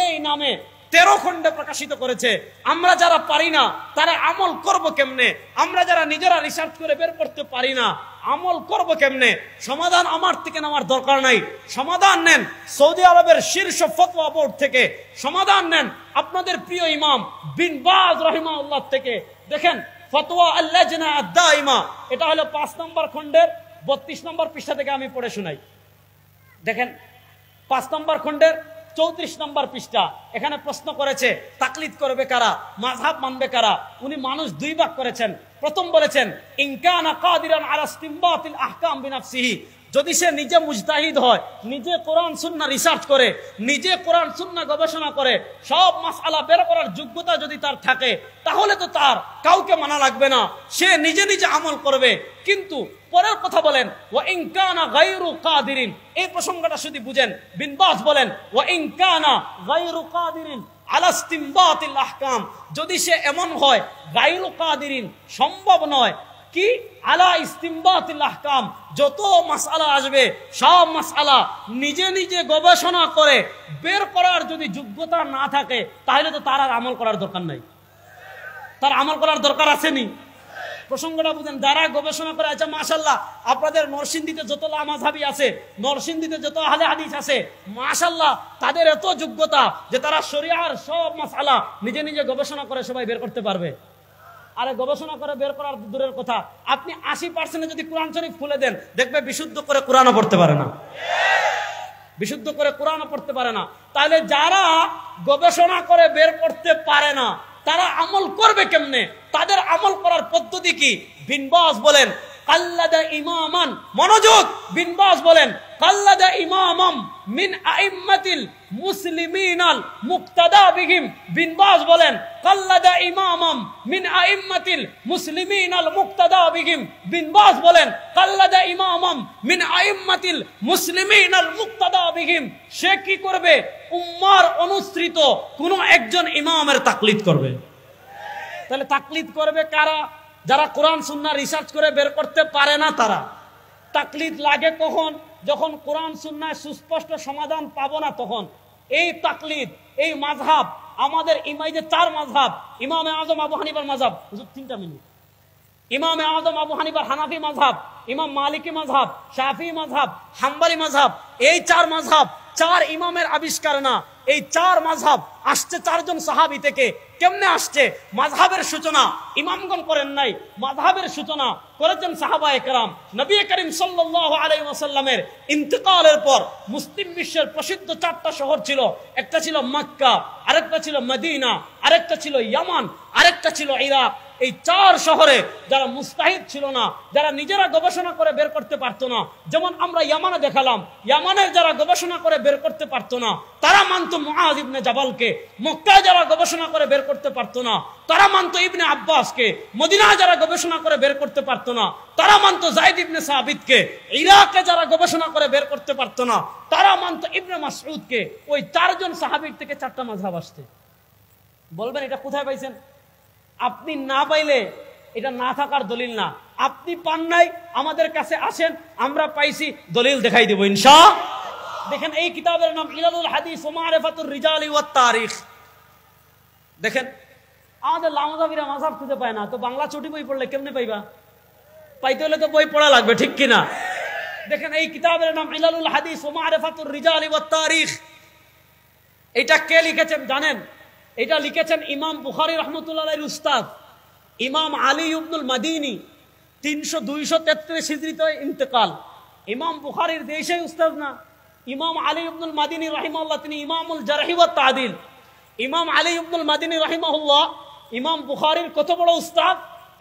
এই নামে 13 খণ্ডে প্রকাশিত করেছে। আমরা যারা পারি না তারা আমল করব কেমনে? আমরা যারা নিজেরা রিসার্চ করে বের করতে পারি না, আমল করব কেমনে? সমাধান আমার থেকে নেওয়ার দরকার নাই, সমাধান নেন সৌদি আরবের শীর্ষ ফতোয়া বোর্ড থেকে, সমাধান নেন আপনাদের প্রিয় ইমাম বিন বাজ রাহিমাহুল্লাহ থেকে। দেখেন ফতোয়া আল-লাজনা আদ-দাইমা, এটা হলো 5 নম্বর খণ্ডের 32 নম্বর পৃষ্ঠা থেকে আমি পড়ে শোনাই। দেখেন 5 নম্বর খণ্ডের 34 নম্বর পৃষ্ঠা, এখানে প্রশ্ন করেছে তাকলিদ করবে কারা, মাযহাব মানবে কারা। উনি মানুষ 2 ভাগ করেছেন। প্রথম বলেছেন ইনকানা কাদিরান আলা ইসতিমবাতিল আহকাম বিনাফসিহি, যদি সে নিজে মুজতাহিদ হয়, নিজে কোরআন সুন্নাহ রিসার্চ করে, নিজে কোরআন সুন্নাহ গবেষণা করে, সব মাসআলা বের করার যোগ্যতা যদি তার থাকে, তাহলে তো তার কাউকে মানা লাগবে না, সে নিজে নিজে আমল করবে। কিন্তু পরের কথা বলেন ওয়া ইন কানা গায়রু কাদিরিন, এই প্রসঙ্গটা শুধু বুঝেন। বিন বাজ বলেন ওয়া ইন কানা গায়রু কাদিরিন আলা ইসতিমবাতিল আহকাম, যদি সে এমন হয় গায়রু কাদিরিন, সম্ভব নয় কি আলা ইসতিমবাতিল আহকাম, যত মাসআলা আসবে সব মাসআলা নিজে নিজে গবেষণা করে বের করার যদি যোগ্যতা না থাকে, তাহলে তো তার আর আমল করার দরকার নাই। তার আমল করার দরকার আসেনি। প্রসঙ্গটা বুঝেন। যারা গবেষণা করে, আচ্ছা মাশাআল্লাহ আপনাদের নরসিংদীতে যত লামাযহাবী আছে, নরসিংদীতে যত আহলে হাদিস আছে, মাশাআল্লাহ তাদের এত যোগ্যতা যে তারা শরিয়ার সব মাসআলা নিজে নিজে গবেষণা করে সবাই বের করতে পারবে। আরে গবেষণা করে বের করার দূরের কথা, আপনি 80% যদি কোরআন শরীফ খুলে দেন, দেখবে বিশুদ্ধ করে কোরআনও পড়তে পারে না, বিশুদ্ধ করে কোরআনও পড়তে পারে না। তাহলে যারা গবেষণা করে বের করতে পারে না, তারা আমল করবে কেমনে? তাদের আমল করার পদ্ধতি কি? বিন বাজ বলেন কাল্লাদা ইমামান, মনোযোগ, বিন বাজ বলেন কাল্লাদা ইমামাম মিন আইম্মাতিল মুসলিমিনাল মুক্তাদা বিহিম। বিন বাজ বলেন কাল্লাদা ইমামাম মিন আইম্মাতিল মুসলিমিনাল মুক্তাদা বিহিম। বিন বাজ বলেন কাল্লাদা ইমামাম মিন আইম্মাতিল মুসলিমিনাল মুক্তাদা বিহিম। সে কি করবে? উম্মার অনুসৃত কোন একজন ইমামের তাকলিদ করবে। তাহলে তাকলিদ করবে কারা? যারা কোরআন সুন্নাহ রিসার্চ করে বের করতে পারে না তারা। তাকলিদ লাগে কখন? যখন কোরআন সুন্নাহ সুস্পষ্ট সমাধান পাবো না তখন। এই তাকলিদ, এই মাযহাব আমাদের ইমাই যে 4 মাযহাব, ইমামে আযম আবু হানিফার মাযহাব, হুজুর 3টা মিনিট, ইমামে আযম আবু হানিফার হানাফি মাযহাব, ইমাম মালিকি মাযহাব, শাফিঈ মাযহাব, হাম্বলি মাযহাব, এই 4 মাযহাব 4 ইমামের আবিষ্কার না। এই 4 মাযহাব আসছে 4 জন সাহাবী থেকে। কেমনে আসছে? মাযহাবের সূচনা ইমামগণ করেন নাই, মাযহাবের সূচনা করেছেন সাহাবায়ে কেরাম। নবী করিম সাল্লাল্লাহু আলাইহি ওয়াসাল্লামের ইন্তেকালের পর মুসলিম বিশ্বের প্রসিদ্ধ 4টা শহর ছিল। একটা ছিল মক্কা, আরেকটা ছিল মদিনা, আরেকটা ছিল ইয়ামান, আরেকটা ছিল ইরাক। এই 4 শহরে যারা মুস্তাহিদ ছিল না, যারা নিজেরা গবেষণা করে বের করতে পারতো না, যেমন আমরা ইয়ামানে দেখালাম, ইয়ামানের যারা গবেষণা করে বের করতে পারতো না তারা মানতো মুআয ইবনে জাবালকে। মক্কায় যারা গবেষণা করে বের করতে পারতো না তারা মানতো ইবনে আব্বাসকে। মদিনায় যারা গবেষণা করে বের করতে পারতো না তারা মানতো যায়েদ ইবনে সাবিতকে। ইরাকে যারা গবেষণা করে বের করতে পারতো না তারা মানতো ইবনে মাসউদকে। ওই 4 জন সাহাবীর থেকে 4টা মাযহাব আসছে। বলবেন এটা কোথায় পাইছেন? আপনি না পাইলে এটা না থাকার দলিল না। আপনি পান নাই, আমাদের কাছে আসেন, আমরা পাইছি, দলিল দেখাই দেব ইনশাআল্লাহ। দেখেন এই কিতাবের নাম ইলালুল হাদিস ওয়া মারিফাতুর রিজালি ওয়াত তারিখ। দেখেন আমাদের লামাযাবিরা মাযহাব খুঁজে পায় না, তো বাংলা চটি বই পড়লে কেমনে পাইবা? পাইতে হলে তো বই পড়া লাগবে, ঠিক কিনা? দেখেন এই কিতাবের নাম ইলালুল হাদিস ওয়া মারিফাতুর রিজালি ওয়াত তারিখ। এটা কে লিখেছেন জানেন? এটা লিখেছেন ইমাম বুখারী রাহমাতুল্লাহ আলাইহির উস্তাদ ইমাম আলী ইবনুল মাদিনী। 233 হিজরিতে ইন্তেকাল। ইমাম বুখারীর দেশেই উস্তাদ না, ইমাম আলী ইবনুল মাদিনী রাহিমাহুল্লাহ তিনি ইমামুল জারহি ওয়াত তাদিল। ইমাম আলী ইবনুল মাদিনী রাহিমাহুল্লাহ ইমাম বুখারীর কত বড় উস্তাদ!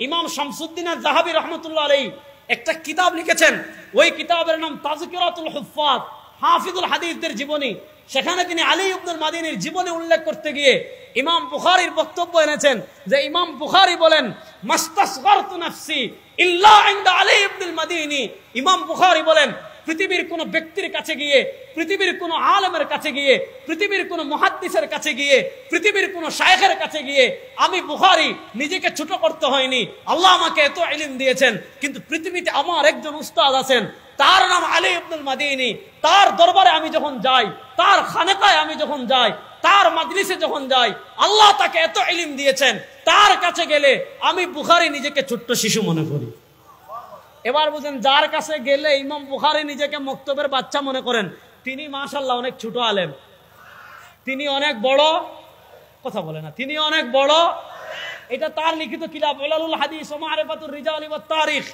ইমাম শামসুদ্দিন আয-যাহাবী রাহমাতুল্লাহ আলাইহি একটা কিতাব লিখেছেন, ওই কিতাবের নাম তাযকিরাতুল হুফাজ, হাফিজুল হাদিসদের জীবনী। সেখানে তিনি আলী ইবনুল মাদিনীর জীবনী উল্লেখ করতে গিয়ে ইমাম বুখারীর বক্তব্য এনেছেন যে ইমাম বুখারী বলেন মাস্তাসগারতু নাফসি ইল্লা ইনদা আলী ইবনুল মাদিনী। ইমাম বুখারী বলেন পৃথিবীর কোন ব্যক্তির কাছে গিয়ে, পৃথিবীর কোন আলেমের কাছে গিয়ে, পৃথিবীর কোন মুহাদ্দিসের কাছে গিয়ে, পৃথিবীর কোন শায়েখের কাছে গিয়ে আমি বুখারী নিজেকে ছোট করতে হয়নি। আল্লাহ আমাকে এত ইলম দিয়েছেন, কিন্তু পৃথিবীতে আমার একজন উস্তাদ আছেন, তার নাম আলী ইবনুল মাদিনী। তার দরবারে আমি যখন যাই, তার খানেকায় আমি যখন যাই, তার মাজলিসে যখন যাই, আল্লাহ তাকে এত ইলম দিয়েছেন, তার কাছে গেলে আমি বুখারী নিজেকে ছোট্ট শিশু মনে করি। এবার বুঝেন, যার কাছে গেলে ইমাম বুখারী নিজেকে মক্তবের বাচ্চা মনে করেন, তিনি মাশাআল্লাহ অনেক ছোট আলেম, তিনি অনেক বড়, কথা বলে না, তিনি অনেক বড়। এটা তার লিখিত কিতাব ইলালুল হাদিস ওয়া মারিফাতুর রিজালি ওয়াত তারিখ।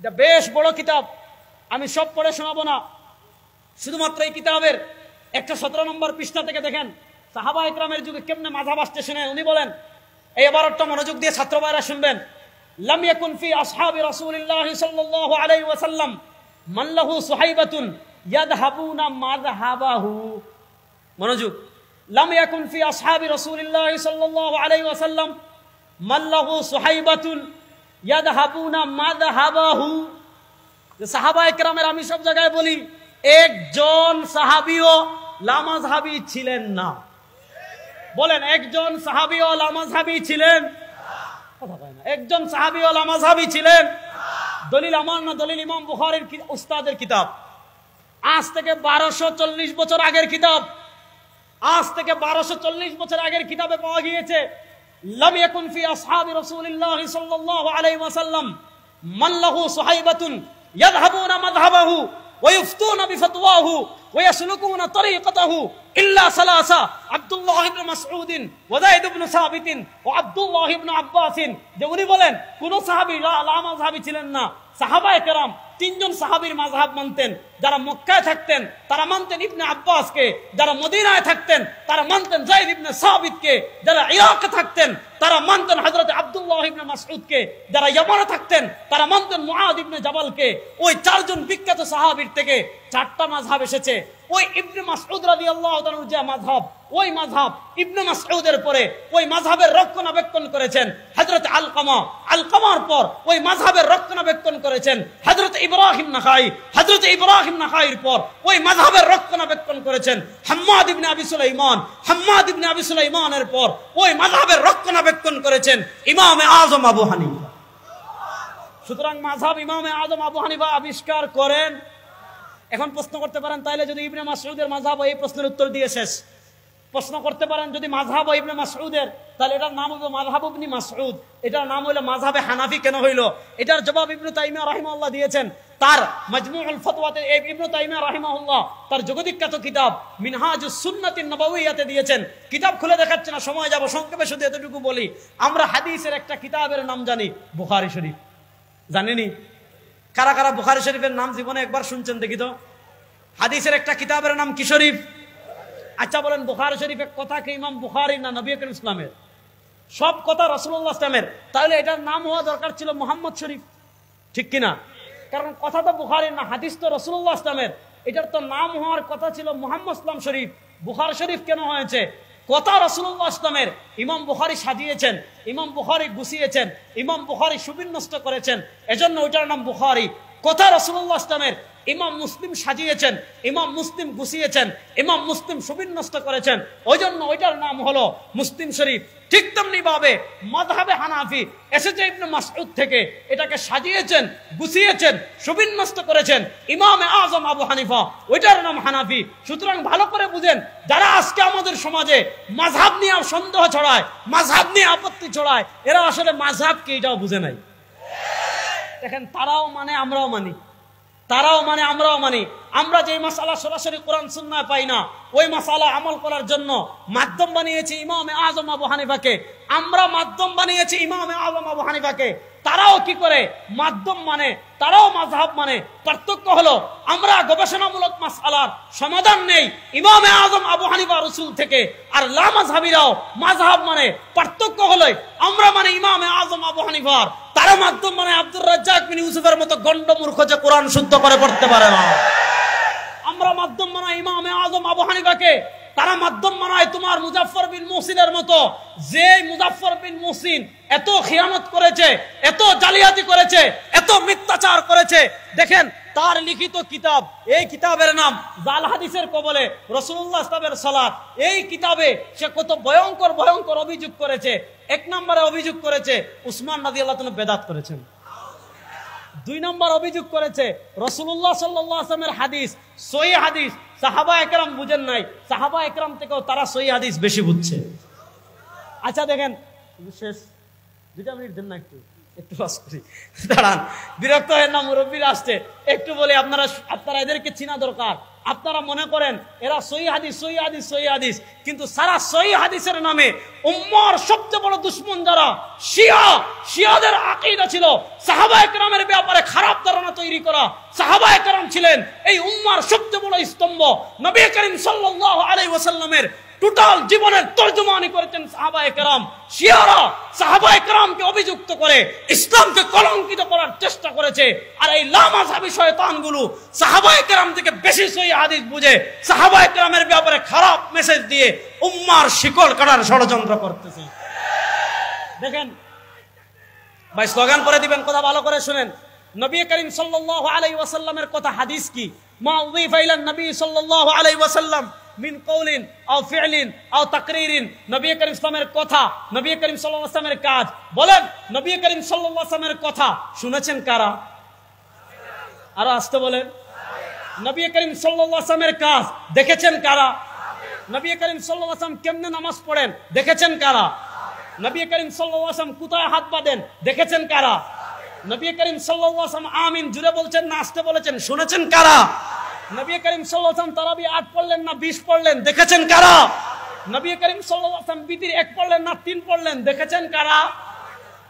এটা বেশ বড় কিতাব, আমি সব পড়ে শোনাবো না, শুধুমাত্র এই কিতাবের 117 নম্বর পৃষ্ঠা থেকে দেখেন সাহাবা ইকরামের যুগে কেমনে মাযহাব আসছে শুনে। উনি বলেন, এই এবারটা মনোযোগ দিয়ে ছাত্র ভাইরা শুনবেন, লাম ইয়াকুন ফি আসহাবি রাসূলিল্লাহি সাল্লাল্লাহু আলাইহি ওয়াসাল্লাম মাল্লাহু সুহাইবাতুন ইয়াদহাবুনা মাযহাবাহু। মনোযোগ, লাম ইয়াকুন ফি আসহাবি রাসূলিল্লাহ সাল্লাল্লাহু আলাইহি ওয়াসাল্লাম মাল্লাহু সুহাইবাতুন ইয়াদহাবুনা মাযহাবাহু। যে সাহাবায়ে কেরামের আমি সব জায়গায় বলি, একজন সাহাবীও লামাযহাবী ছিলেন না। বলেন, একজন সাহাবীও লামাযহাবী ছিলেন? কথা কয় না। একজন সাহাবীও লামাযহাবী ছিলেন? দলিল আমার না, দলিল ইমাম বুখারীর উস্তাদের কিতাব। আজ থেকে 1240 বছর আগের কিতাব। আজ থেকে 1240 বছর আগের কিতাবে পাওয়া গিয়েছে, লাম ইয়াকুন ফি আসহাবি রাসূলিল্লাহ সাল্লাল্লাহু আলাইহি ওয়াসাল্লাম মান লাহু সুহাইবাতুন ইয়াযহাবুনা মাযহাবাহু ওয়া ইফতুনা বিফতওয়াহু ওয়া ইয়াসলুকুনা তরিকাতাহু ইল্লা সালাসা আব্দুল্লাহ ইবনে মাসউদ ওয়া যায়েদ ইবনে সাবিত ওয়া আব্দুল্লাহ ইবনে আব্বাস। যে উনি বলেন কোন সাহাবী লামাযহাবী ছিলেন না। সাহাবায়ে কেরাম তিনজন সাহাবীর মাযহাব মানতেন। যারা মক্কায় থাকতেন তারা মানতেন ইবনে আব্বাসকে, যারা মদিনায় থাকতেন তারা মানতেন যায়েদ ইবনে সাবিতকে, যারা ইরাকে থাকতেন তারা মানতেন হযরত আব্দুল্লাহ ইবনে মাসউদকে, যারা ইয়ামানে থাকতেন তারা মানতেন মুআদ ইবনে জাবালকে। ওই চারজন বিখ্যাত সাহাবীর থেকে চারটা মাযহাব এসেছে। ওই ইবনে মাসউদ রাদিয়াল্লাহু তাআলার যে মাযহাব, ওই মাযহাব ইবনে মাসউদের পরে ওই মাযহাবের রক্ষণাবেক্ষণ করেছেন হযরত আলকামা। আলকামার পর ওই মাযহাবের রক্ষণাবেক্ষণ করেছেন হযরত ইব্রাহিম নাখাই। হযরত ইব্রাহিম নাখাইর পর ওই মাযহাবের রক্ষণাবেক্ষণ করেছেন হাম্মাদ ইবনে আবি সুলাইমান। হাম্মাদ ইবনে আবি সুলাইমানের পর ওই মাযহাবের রক্ষণাবেক্ষণ করেছেন ইমামে আযম আবু হানিফা। সুতরাং মাযহাব ইমামে আযম আবু হানিফা আবিষ্কার করেন। এখন প্রশ্ন করতে পারেন, তাইলে যদি ইবনে মাসউদের মাযহাব, এই প্রশ্নের উত্তর দিয়ে শেষ। প্রশ্ন করতে পারেন, যদি মাযহাব ইবনে মাসউদের, তাহলে এটার নাম হলো মাযহাব ইবনে মাসউদ, এটার নাম হলো মাযহাবে হানাফি কেন হইল? এটার জবাব ইবনে তাইমিয়া রাহিমাহুল্লাহ দিয়েছেন তার মাজমুউল ফতওয়াতে। ইবনে তাইমিয়া রাহিমাহুল্লাহ তার জগদ্বিখ্যাত কিতাব মিনহাজুস সুন্নাতিন নবওয়িয়াতে দিয়েছেন। কিতাব খুলে দেখাচ্ছে না, সময় যাব, সংক্ষেপে শুধু এতটুকু বলি। আমরা হাদিসের একটা কিতাবের নাম জানি, বুখারী শরীফ। জানেনি? কারা কারা বুখারী শরীফের নাম জীবনে একবার শুনছেন দেখি তো? হাদিসের একটা কিতাবের নাম কি শরীফ? আচ্ছা বলেন, বুখারী শরীফের কথা কি ইমাম বুখারী না নবী করিম ইসলামের? সব কথা রাসূলুল্লাহ ইসলামের। তাহলে এটার নাম হওয়া দরকার ছিল মুহাম্মদ শরীফ, ঠিক কিনা? কারণ কথা তো বুখারীর না, হাদিস তো রাসূলুল্লাহ ইসলামের। এটার তো নাম হওয়ার কথা ছিল মুহাম্মদ ইসলাম শরীফ। বুখারী শরীফ কেন হয়েছে? কথা রাসূলুল্লাহ ইসলামের। ইমাম বুখারী সাজিয়েছেন, ইমাম বুখারী গুছিয়েছেন, ইমাম বুখারী সুবিন্যস্ত করেছেন, এজন্য ওইটার নাম বুখারী। কথা রাসূলুল্লাহ ইসলামের। ইমাম মুসলিম সাজিয়েছেন, ইমাম মুসলিম গুছিয়েছেন, ইমাম মুসলিম সুবিন্যস্ত করেছেন, ওই জন্য ওইটার নাম হলো মুসলিম শরীফ। ঠিক তেমনি ভাবে মাযহাবে হানাফি এসেছে ইবনে মাসউদ থেকে, এটাকে সাজিয়েছেন, গুছিয়েছেন, সুবিন্যস্ত করেছেন ইমামে আযম আবু হানিফা, ওইটার নাম হানাফি। সুতরাং ভালো করে বুঝেন, যারা আজকে আমাদের সমাজে মাযহাব নিয়ে সন্দেহ ছড়ায়, মাযহাব নিয়ে আপত্তি ছড়ায়, এরা আসলে মাযহাব কি এটাও বুঝে নাই। দেখেন, তারাও মানে আমরাও মানি, তারাও মানে আমরাও মানি। আমরা যে মাসালা সরাসরি কোরআন সুন্নাহ পাই না, ওই মাসালা আমল করার জন্য মাধ্যম বানিয়েছি ইমামে আযম আবু হানিফাকে। আমরা মাধ্যম বানিয়েছি ইমামে আযম আবু হানিফাকে। তারাও কি করে? মাধ্যম মানে, তারাও মাযহাব মানে। পার্থক্য হলো, আমরা গবেষণামূলক মাসআলার সমাধান নেই ইমামে আযম আবু হানিফা রাসূল থেকে, আর লামাযহাবীরাও মাযহাব মানে। পার্থক্য হলো, আমরা মানে ইমামে আযম আবু হানিফার, তারা মাধ্যম মানে আব্দুর রাজ্জাক বিন ইউসুফের মতো গন্ড মূর্খ যে কোরআন শুদ্ধ করে পড়তে পারে না। আমরা মাধ্যম মানাই ইমামে আযম আবু হানিফাকে, তারা মাধ্যম মানায় তোমার মুজাফফর বিন মুহসিনের মতো, যে মুজাফফর বিন মুহসিন এত খিয়ানত করেছে, এত জালিয়াতি করেছে, এত মিথ্যাচার করেছে। দেখেন তার লিখিত কিতাব, এই কিতাবের নাম জাল হাদিসের কবলে রাসূলুল্লাহ সাল্লাল্লাহু আলাইহি সাল্লাম। এই কিতাবে সে কত ভয়ঙ্কর ভয়ঙ্কর অভিযোগ করেছে। এক নম্বরে অভিযোগ করেছে উসমান রাদিয়াল্লাহু তাআলা বেদাত করেছেন। 2 নম্বর অভিযোগ করেছে রাসূলুল্লাহ সাল্লাল্লাহু আলাইহি ওয়াসাল্লামের হাদিস সহিহ হাদিস সাহাবা একরাম বুঝেন নাই, সাহাবা একরাম থেকেও তারা সহিহ হাদিস বেশি বুঝছে। আচ্ছা দেখেন, শেষ 2 মিনিট দেন না, একটু বাস করি, দাঁড়ান, বিরক্ত হয়ে না, মুরব্বীরা আসছে, একটু বলি। আপনারা এদেরকে চিনা দরকার। আপনারা মনে করেন এরা সহিহ হাদিস, সহিহ হাদিস, সহিহ হাদিস, কিন্তু সারা সহিহ হাদিসের নামে উম্মাহর সবচেয়ে বড় দুশমন যারা শিয়া, শিয়াদের আকীদা ছিল সাহাবায়ে কেরামের ব্যাপারে খারাপ ধারণা তৈরি করা। সাহাবায়ে কেরাম ছিলেন এই উম্মাহর সবচেয়ে বড় স্তম্ভ। নবী করিম সাল্লাল্লাহু আলাইহি ওয়াসাল্লামের টোটাল জীবনের তর্জমানি করেছেন সাহাবায়ে কেরাম। শিয়ারা সাহাবায়ে কেরামকে অভিযুক্ত করে ইসলামকে কলঙ্কিত করার চেষ্টা করেছে, আর এই লামাযহাবী শয়তানগুলো সাহাবায়ে কেরাম থেকে বেশি সহিহ হাদিস বুঝে সাহাবায়ে কেরামের ব্যাপারে খারাপ মেসেজ দিয়ে উম্মার শিকল কাটার ষড়যন্ত্র করতেছে। দেখেন ভাই, স্লোগান করে দিবেন, কথা ভালো করে শুনেন। নবী করিম সাল্লাল্লাহু আলাইহি ওয়াসাল্লামের কথা হাদিস কি? মা উযিফা ইলা নবী সাল্লাল্লাহু আলাইহি ওয়াসাল্লাম মিন কওলিন আও ফি'লিন আও তাকরীরিন। নবী করিম ইসলামের কথা, নবী করিম সাল্লাল্লাহু আলাইহি ওয়াসাল্লামের কাজ। বলেন, নবী করিম সাল্লাল্লাহু আলাইহি ওয়াসাল্লামের কথা শুনেছেন কারা? আরো আসতে বলেন। নবী করিম সাল্লাল্লাহু আলাইহি ওয়াসাল্লামের কাজ দেখেছেন কারা? নবী করিম সাল্লাল্লাহু আলাইহি ওয়াসাল্লাম কেমনে নামাজ পড়েন দেখেছেন কারা? নবী করিম সাল্লাল্লাহু আলাইহি ওয়াসাল্লাম কোথায় হাত বাঁধেন দেখেছেন কারা? নবী করিম সাল্লাল্লাহু আলাইহি ওয়াসাল্লাম আমিন জুড়ে বলছেন না আসতে বলেছেন শুনেছেন কারা? নবী করিম সাল্লাল্লাহু আলাইহি ওয়াসাল্লাম তারাবি 8 পড়লেন না 20 পড়লেন দেখেছেন কারা? নবী করিম সাল্লাল্লাহু আলাইহি ওয়াসাল্লাম বিতির 1 পড়লেন না 3 পড়লেন দেখেছেন কারা?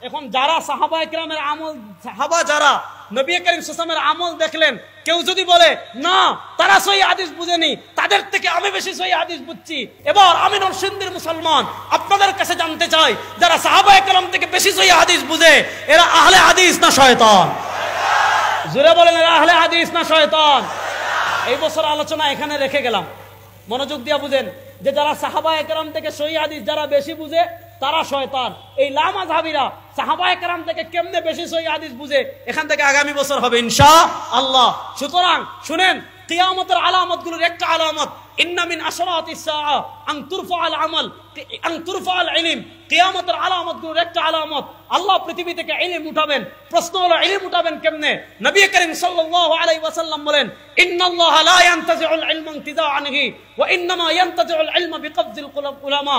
এখন যারা সাহাবায়ে কেরামের আমল, সাহাবা যারা নবী করিম সাল্লাল্লাহু আলাইহি ওয়াসাল্লামের আমল দেখলেন, কেউ যদি বলে না তারা সহিহ হাদিস বুঝেনি, তাদের থেকে আমি বেশি সহিহ হাদিস বুঝছি, এবার আমি নরসিংদীর মুসলমান আপনাদের কাছে জানতে চাই, যারা সাহাবায়ে কেরাম থেকে বেশি সহিহ হাদিস বুঝে এরা আহলে হাদিস না শয়তান? জোরে বলেন, এরা আহলে হাদিস না শয়তান? এই বছর আলোচনা এখানে রেখে গেলাম, মনোযোগ দিয়ে বুঝেন যে যারা সাহাবায়ে কেরাম থেকে সহিহ হাদিস যারা বেশি বুঝে তারা শয়তান। এই লামাযহাবীরা সাহাবায়ে কেরাম থেকে কেমনে বেশি সহিহ হাদিস বুঝে এখান থেকে আগামী বছর হবে ইনশাআল্লাহ। সুতরাং শুনেন, কিয়ামতের আলামতগুলোর একটা আলামত ইন্না মিন আশরাতিস সাআ আন তুরফাআল আমাল আন তুরফাআল ইলম। কিয়ামতের আলামতগুলোর একটা আলামত আল্লাহ পৃথিবী থেকে ইলম উঠাবেন। প্রশ্ন হলো ইলম উঠাবেন কেমনে? নবী করিম সাল্লাল্লাহু আলাইহি ওয়াসাল্লাম বলেন, ইন্নাল্লাহা লা ইয়ানতাজিউল ইলমা ইনতিজাআনহি ওয়া ইন্নামা ইয়ানতাজিউল ইলমা বিকবজিল উলামা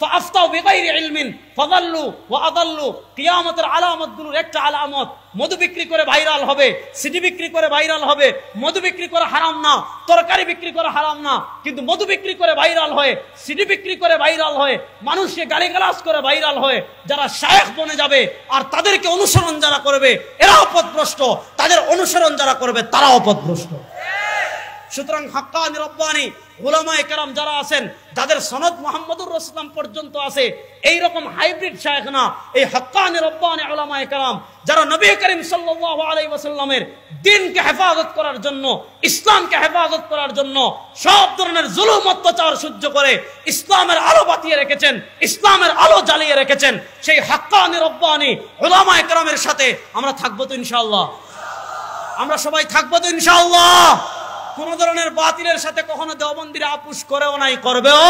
ফাআফতাউ বিগাইরি ইলমিন ফাযাল্লু ওয়া আযাল্লু। কিয়ামতের আলামতগুলোর একটা আলামত, মধু বিক্রি করে ভাইরাল হবে, সিডি বিক্রি করে ভাইরাল হবে। মধু বিক্রি করা হারাম না, তরকারি বিক্রি করা হারাম না, কিন্তু মধু বিক্রি করে ভাইরাল হয়, সিডি বিক্রি করে ভাইরাল হয়, মানুষকে গালিগালাজ করে ভাইরাল হয়। যারা শায়েখ বনে যাবে আর তাদেরকে অনুসরণ যারা করবে এরাও পথভ্রষ্ট, তাদের অনুসরণ যারা করবে তারাও পথভ্রষ্ট। সুতরাং হাক্কানি রব্বানি উলামায়ে কেরাম যারা আছেন, যাদের সনদ মুহাম্মদুর রাসূলুল্লাহ পর্যন্ত আছে, এই রকম হাইব্রিড শায়েখ না, এই হাক্কানি রব্বানি উলামায়ে কেরাম যারা নবী করিম সাল্লাল্লাহু আলাইহি ওয়াসাল্লামের দ্বীনকে হেফাজত করার জন্য, ইসলামকে হেফাজত করার জন্য সব ধরনের জুলুম অত্যাচার সহ্য করে ইসলামের আলো বাতিয়ে রেখেছেন, ইসলামের আলো জ্বালিয়ে রেখেছেন, সেই হাক্কানি রব্বানি উলামায়ে কেরামের সাথে আমরা থাকবো তো ইনশাআল্লাহ? আমরা সবাই থাকবো তো ইনশাআল্লাহ? কোন ধরনের বাতিলের সাথে কখনো দেওবন্দিরা আপোষ করেও নাই, করবেও